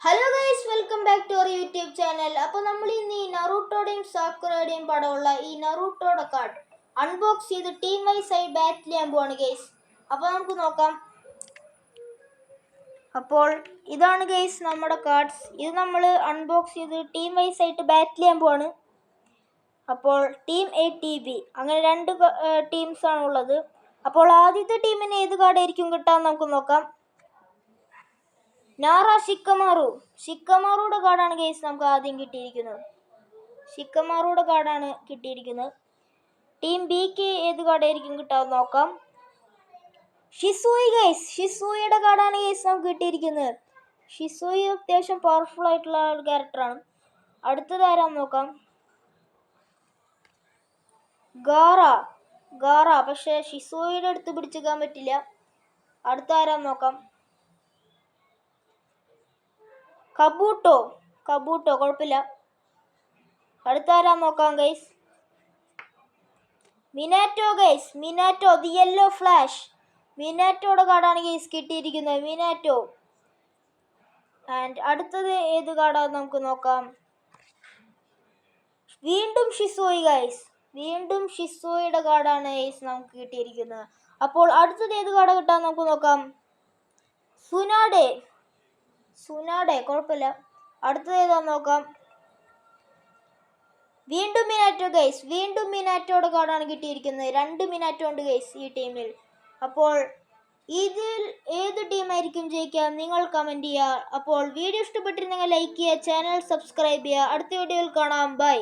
Hello guys, welcome back to our YouTube channel. അപ്പോൾ നമ്മൾ ഇന്ന് ഈ നറൂട്ടോയുടെയും സാക്കുറയുടെയും പടമുള്ള ഈ നറൂട്ടോയുടെ കാർഡ് അൺബോക്സ് ചെയ്ത് ടീം വൈസ് ആയി ബാറ്റിൽ ചെയ്യാൻ പോവാണ് ഗൈസ്. അപ്പോൾ നമുക്ക് നോക്കാം. അപ്പോൾ ഇതാണ് ഗൈസ് നമ്മുടെ കാർഡ്സ്. ഇത് നമ്മൾ അൺബോക്സ് ചെയ്ത് ടീം വൈസ് ആയിട്ട് ബാറ്റിൽ ചെയ്യാൻ പോവാണ്. അപ്പോൾ ടീം ATB അങ്ങനെ രണ്ട് ടീംസ് ആണ് ഉള്ളത്. അപ്പോൾ ആദ്യത്തെ ടീമിന് ഏത് കാർഡായിരിക്കും കിട്ടാൻ നമുക്ക് നോക്കാം. നാറ ഷിക്കമാറുടെ കാർഡാണ് ഗൈസ് നമുക്ക് ആദ്യം കിട്ടിയിരിക്കുന്നത്. ഷിക്കമാറുടെ കാർഡാണ് കിട്ടിയിരിക്കുന്നത്. ടീം Bക്ക് ഏത് കാർഡായിരിക്കും കിട്ടാമെന്ന് നോക്കാം. ഷിസൂയി ഗൈസ്, ഷിസൂയിയുടെ കാർഡാണ് ഗൈസ് നമുക്ക് കിട്ടിയിരിക്കുന്നത്. ഷിസൂയി അത്യാവശ്യം പവർഫുൾ ആയിട്ടുള്ള ഒരു ക്യാരക്ടറാണ്. അടുത്തത് ആരാന്ന് നോക്കാം. ഗാറ പക്ഷെ ഷിസൂയിയുടെ അടുത്ത് പിടിച്ചെടുക്കാൻ പറ്റില്ല. അടുത്ത ആരാന്ന് നോക്കാം. കബൂട്ടോ കുഴപ്പമില്ല. അടുത്ത ആരാന്ന് നോക്കാം guys. Minato the yellow flash. മിനാറ്റോയുടെ കാർഡാണ് ഗൈസ് കിട്ടിയിരിക്കുന്നത്. മിനാറ്റോ. ആൻഡ് അടുത്തത് ഏത് കാർഡാന്ന് നമുക്ക് നോക്കാം. വീണ്ടും ഷിസോയി ഗൈസ്, വീണ്ടും ഷിസോയുടെ കാർഡാണ് ഗൈസ് നമുക്ക് കിട്ടിയിരിക്കുന്നത്. അപ്പോൾ അടുത്തത് ഏത് കാർഡ് കിട്ടാൻ നമുക്ക് നോക്കാം. സുനാഡെ കുഴപ്പമില്ല. അടുത്തത് ഏതാന്ന് നോക്കാം. വീണ്ടും മിനാറ്റോ ഗൈസ്, വീണ്ടും മിനാറ്റോയുടെ കാർഡാണ് കിട്ടിയിരിക്കുന്നത്. 2 മിനാറ്റോ ഉണ്ട് ഗൈസ് ഈ ടീമിൽ. അപ്പോൾ ഇതിൽ ഏത് ടീമായിരിക്കും ജയിക്കുക നിങ്ങൾ കമൻറ്റ് ചെയ്യുക. അപ്പോൾ വീഡിയോ ഇഷ്ടപ്പെട്ടിരുന്നെങ്കിൽ ലൈക്ക് ചെയ്യുക, ചാനൽ സബ്സ്ക്രൈബ് ചെയ്യുക. അടുത്ത വീഡിയോയിൽ കാണാം. ബൈ.